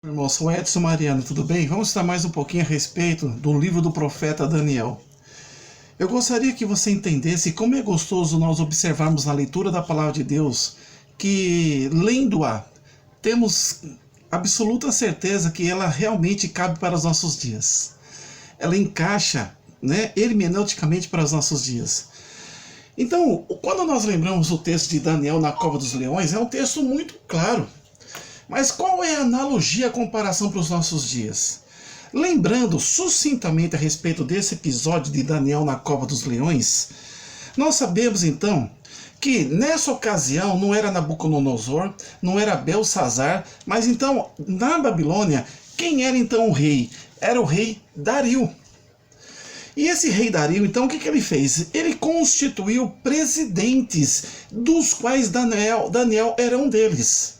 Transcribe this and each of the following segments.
Irmão, sou Edson Mariano, tudo bem? Vamos estar mais um pouquinho a respeito do livro do profeta Daniel. Eu gostaria que você entendesse como é gostoso nós observarmos na leitura da palavra de Deus que, lendo-a, temos absoluta certeza que ela realmente cabe para os nossos dias. Ela encaixa, hermeneuticamente para os nossos dias. Então, quando nós lembramos o texto de Daniel na cova dos leões, é um texto muito claro. Mas qual é a analogia, a comparação para os nossos dias? Lembrando sucintamente a respeito desse episódio de Daniel na cova dos leões, nós sabemos então que nessa ocasião não era Nabucodonosor, não era Belsazar, mas então na Babilônia, quem era então o rei? Era o rei Dario. E esse rei Dario, então, o que ele fez? Ele constituiu presidentes, dos quais Daniel era um deles.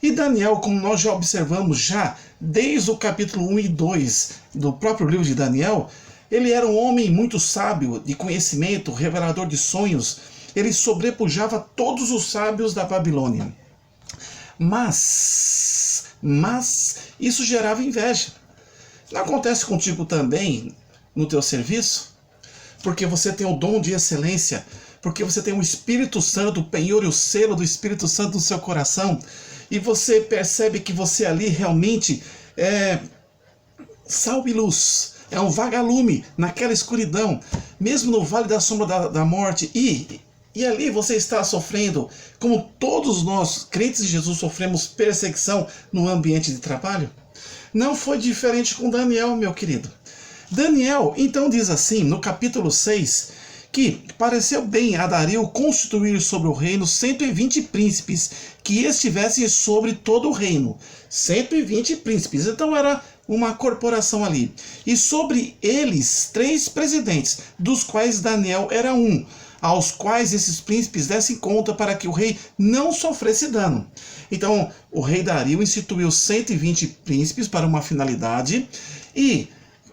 E Daniel, como nós já observamos desde o capítulo 1 e 2 do próprio livro de Daniel, ele era um homem muito sábio, de conhecimento, revelador de sonhos. Ele sobrepujava todos os sábios da Babilônia. Mas isso gerava inveja. Não acontece contigo também no teu serviço? Porque você tem o dom de excelência, porque você tem o Espírito Santo, o penhor e o selo do Espírito Santo no seu coração, e você percebe que você ali realmente é sal e luz, é um vagalume naquela escuridão, mesmo no vale da sombra da morte, e ali você está sofrendo, como todos nós, crentes de Jesus, sofremos perseguição no ambiente de trabalho. Não foi diferente com Daniel, meu querido. Daniel, então, diz assim, no capítulo 6, que pareceu bem a Dario constituir sobre o reino 120 príncipes, que estivessem sobre todo o reino. 120 príncipes, então era uma corporação ali. E sobre eles 3 presidentes, dos quais Daniel era um, aos quais esses príncipes dessem conta para que o rei não sofresse dano. Então, o rei Dario instituiu 120 príncipes para uma finalidade, e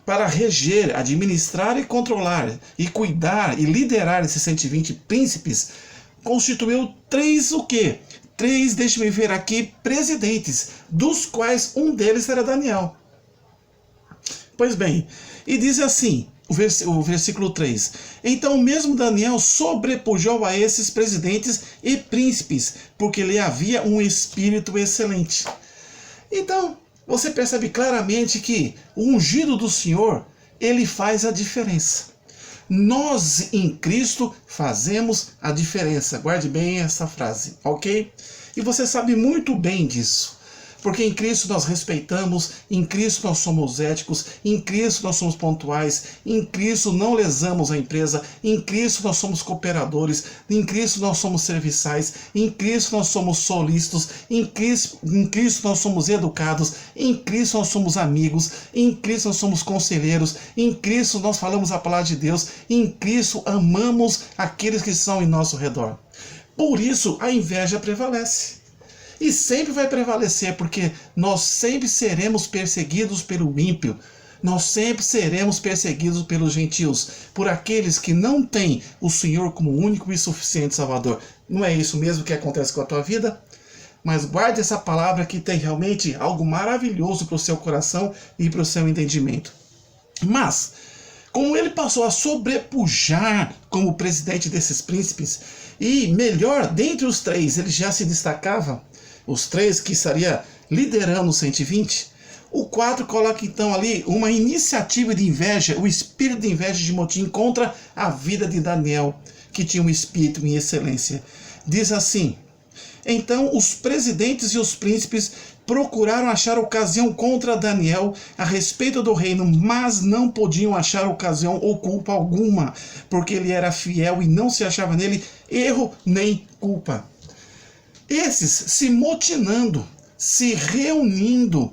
para reger, administrar e controlar, e cuidar e liderar esses 120 príncipes, constituiu 3 o quê? 3, deixe-me ver aqui, presidentes, dos quais um deles era Daniel. Pois bem, e diz assim, o versículo 3, então mesmo Daniel sobrepujou a esses presidentes e príncipes, porque lhe havia um espírito excelente. Então, você percebe claramente que o ungido do Senhor, ele faz a diferença. Nós em Cristo fazemos a diferença. Guarde bem essa frase, ok? E você sabe muito bem disso. Porque em Cristo nós respeitamos, em Cristo nós somos éticos, em Cristo nós somos pontuais, em Cristo não lesamos a empresa, em Cristo nós somos cooperadores, em Cristo nós somos serviçais, em Cristo nós somos solícitos, em Cristo nós somos educados, em Cristo nós somos amigos, em Cristo nós somos conselheiros, em Cristo nós falamos a palavra de Deus, em Cristo amamos aqueles que estão em nosso redor. Por isso a inveja prevalece. E sempre vai prevalecer, porque nós sempre seremos perseguidos pelo ímpio. Nós sempre seremos perseguidos pelos gentios, por aqueles que não têm o Senhor como único e suficiente Salvador. Não é isso mesmo que acontece com a tua vida? Mas guarde essa palavra, que tem realmente algo maravilhoso para o seu coração e para o seu entendimento. Mas, como ele passou a sobrepujar como presidente desses príncipes, e melhor, dentre os 3 ele já se destacava, os 3 que estaria liderando os 120, o 4 coloca então ali uma iniciativa de inveja, o espírito de inveja de motim contra a vida de Daniel, que tinha um espírito em excelência. Diz assim, então os presidentes e os príncipes procuraram achar ocasião contra Daniel a respeito do reino, mas não podiam achar ocasião ou culpa alguma, porque ele era fiel e não se achava nele erro nem culpa. Esses se motinando, se reunindo,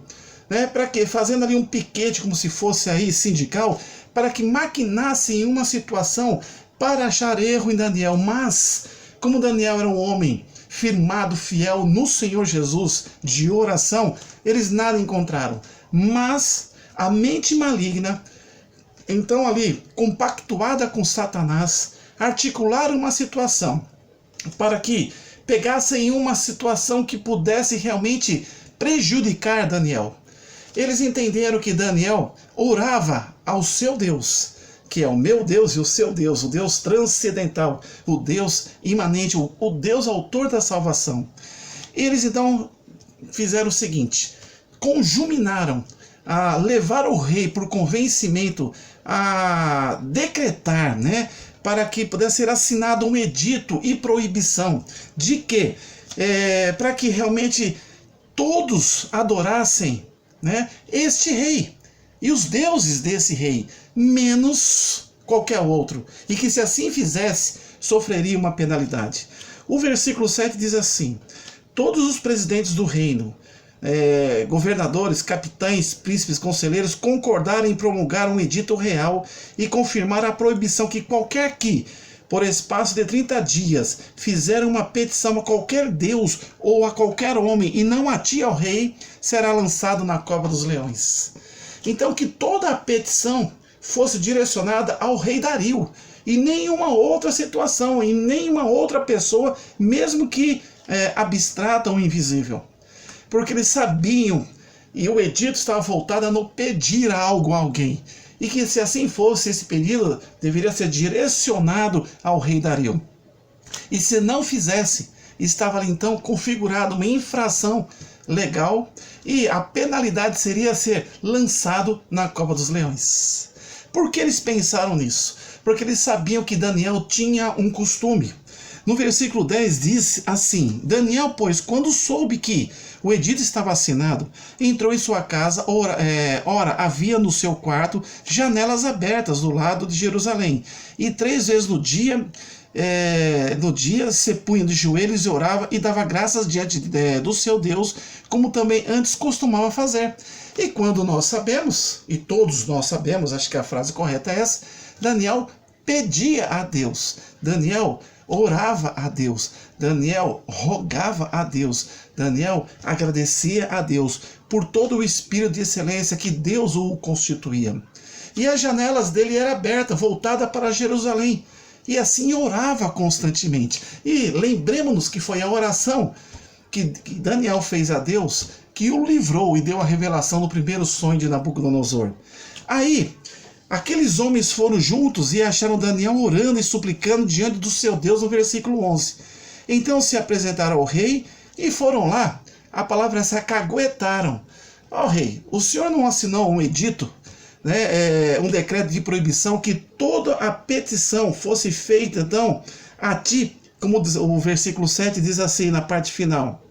para quê? Fazendo ali um piquete, como se fosse aí sindical, para que maquinassem uma situação para achar erro em Daniel. Mas, como Daniel era um homem firmado, fiel no Senhor Jesus, de oração, eles nada encontraram. Mas a mente maligna, então ali, compactuada com Satanás, articularam uma situação para que pegassem uma situação que pudesse realmente prejudicar Daniel. Eles entenderam que Daniel orava ao seu Deus, que é o meu Deus e o seu Deus, o Deus transcendental, o Deus imanente, o Deus autor da salvação. Eles então fizeram o seguinte: conjuminaram a levar o rei por convencimento a decretar, né, para que pudesse ser assinado um edito e proibição de que, para que realmente todos adorassem, né, este rei e os deuses desse rei, menos qualquer outro, e que se assim fizesse, sofreria uma penalidade. O versículo 7 diz assim: todos os presidentes do reino, governadores, capitães, príncipes, conselheiros, concordaram em promulgar um edito real e confirmar a proibição que qualquer que, por espaço de 30 dias, fizer uma petição a qualquer deus ou a qualquer homem, e não a ti, ao rei, será lançado na cova dos leões. Então que toda a petição fosse direcionada ao rei Dario, e nenhuma outra situação, e nenhuma outra pessoa, mesmo que abstrata ou invisível. Porque eles sabiam, e o edito estava voltado a não pedir algo a alguém, e que se assim fosse, esse pedido deveria ser direcionado ao rei Dario. E se não fizesse, estava ali então configurada uma infração legal, e a penalidade seria ser lançado na cova dos leões. Por que eles pensaram nisso? Porque eles sabiam que Daniel tinha um costume. No versículo 10 diz assim: Daniel, pois, quando soube que o edito estava assinado, entrou em sua casa. Ora, havia no seu quarto janelas abertas do lado de Jerusalém, e 3 vezes no dia se punha de joelhos e orava e dava graças diante do seu Deus, como também antes costumava fazer. E quando nós sabemos, e todos nós sabemos, acho que a frase correta é essa, Daniel pedia a Deus, Daniel orava a Deus, Daniel rogava a Deus, Daniel agradecia a Deus por todo o espírito de excelência que Deus o constituía. E as janelas dele eram abertas, voltadas para Jerusalém, e assim orava constantemente. E lembremos-nos que foi a oração que Daniel fez a Deus que o livrou e deu a revelação do primeiro sonho de Nabucodonosor. Aí, aqueles homens foram juntos e acharam Daniel orando e suplicando diante do seu Deus, no versículo 11. Então se apresentaram ao rei e foram lá. A palavra se acaguetaram. Ó rei, o senhor não assinou um edito, né, um decreto de proibição que toda a petição fosse feita, então, a ti, como o versículo 7 diz assim na parte final: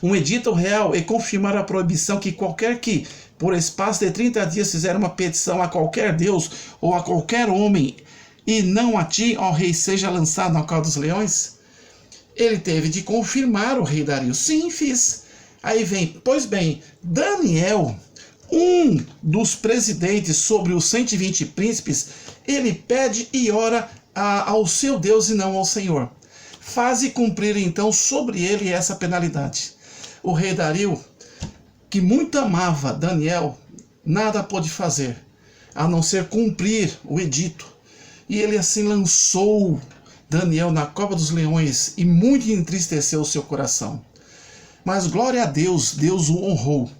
um edito real e confirmar a proibição que qualquer que, por espaço de 30 dias, fizer uma petição a qualquer deus ou a qualquer homem, e não a ti, ó rei, seja lançado na cova dos leões? Ele teve de confirmar o rei Dario. Sim, fiz. Aí vem, pois bem, Daniel, um dos presidentes sobre os 120 príncipes, ele pede e ora ao seu Deus e não ao Senhor. Faze cumprir então sobre ele essa penalidade. O rei Dario, que muito amava Daniel, nada pôde fazer, a não ser cumprir o edito. E ele assim lançou Daniel na cova dos leões, e muito entristeceu o seu coração. Mas glória a Deus, Deus o honrou.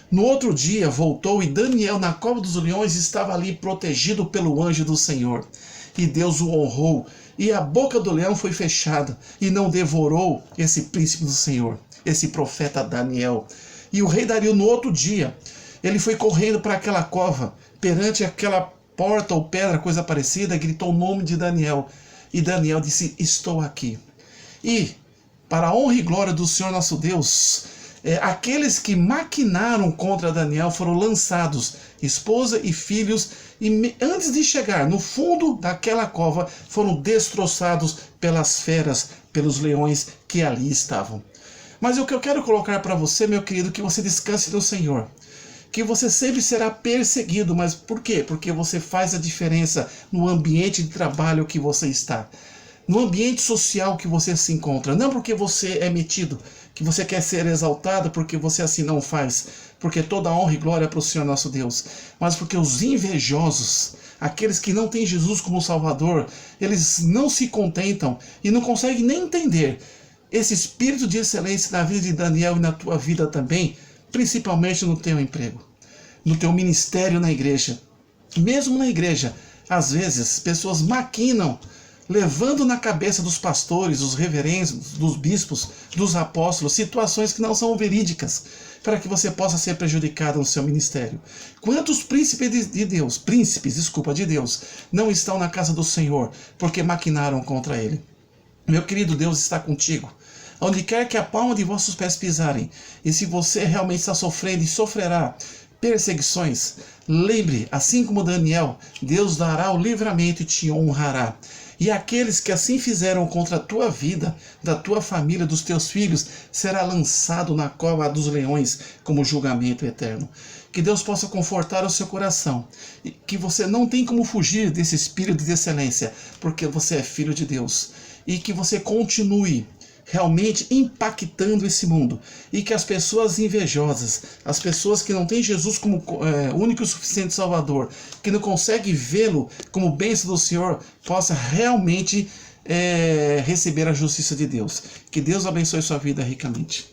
No outro dia voltou, e Daniel na cova dos leões estava ali protegido pelo anjo do Senhor. E Deus o honrou, e a boca do leão foi fechada, e não devorou esse príncipe do Senhor, esse profeta Daniel. E o rei Dario, no outro dia, ele foi correndo para aquela cova, perante aquela porta ou pedra, coisa parecida, gritou o nome de Daniel. E Daniel disse: estou aqui. E, para a honra e glória do Senhor nosso Deus, aqueles que maquinaram contra Daniel foram lançados, esposa e filhos, e antes de chegar no fundo daquela cova, foram destroçados pelas feras, pelos leões que ali estavam. Mas o que eu quero colocar para você, meu querido, que você descanse no Senhor. Que você sempre será perseguido, mas por quê? Porque você faz a diferença no ambiente de trabalho que você está, no ambiente social que você se encontra. Não porque você é metido, que você quer ser exaltado, porque você assim não faz, porque toda honra e glória é para o Senhor nosso Deus, mas porque os invejosos, aqueles que não têm Jesus como Salvador, eles não se contentam e não conseguem nem entender esse espírito de excelência na vida de Daniel e na tua vida também, principalmente no teu emprego, no teu ministério na igreja. Mesmo na igreja, às vezes, pessoas maquinam, levando na cabeça dos pastores, dos reverendos, dos bispos, dos apóstolos, situações que não são verídicas, para que você possa ser prejudicado no seu ministério. Quantos príncipes de Deus, não estão na casa do Senhor, porque maquinaram contra ele? Meu querido, Deus está contigo. Onde quer que a palma de vossos pés pisarem, e se você realmente está sofrendo e sofrerá perseguições, lembre, assim como Daniel, Deus dará o livramento e te honrará. E aqueles que assim fizeram contra a tua vida, da tua família, dos teus filhos, será lançado na cova dos leões como julgamento eterno. Que Deus possa confortar o seu coração, e que você não tem como fugir desse espírito de excelência, porque você é filho de Deus, e que você continue realmente impactando esse mundo, e que as pessoas invejosas, as pessoas que não têm Jesus como único e suficiente Salvador, que não conseguem vê-lo como bênção do Senhor, possa realmente receber a justiça de Deus. Que Deus abençoe sua vida ricamente.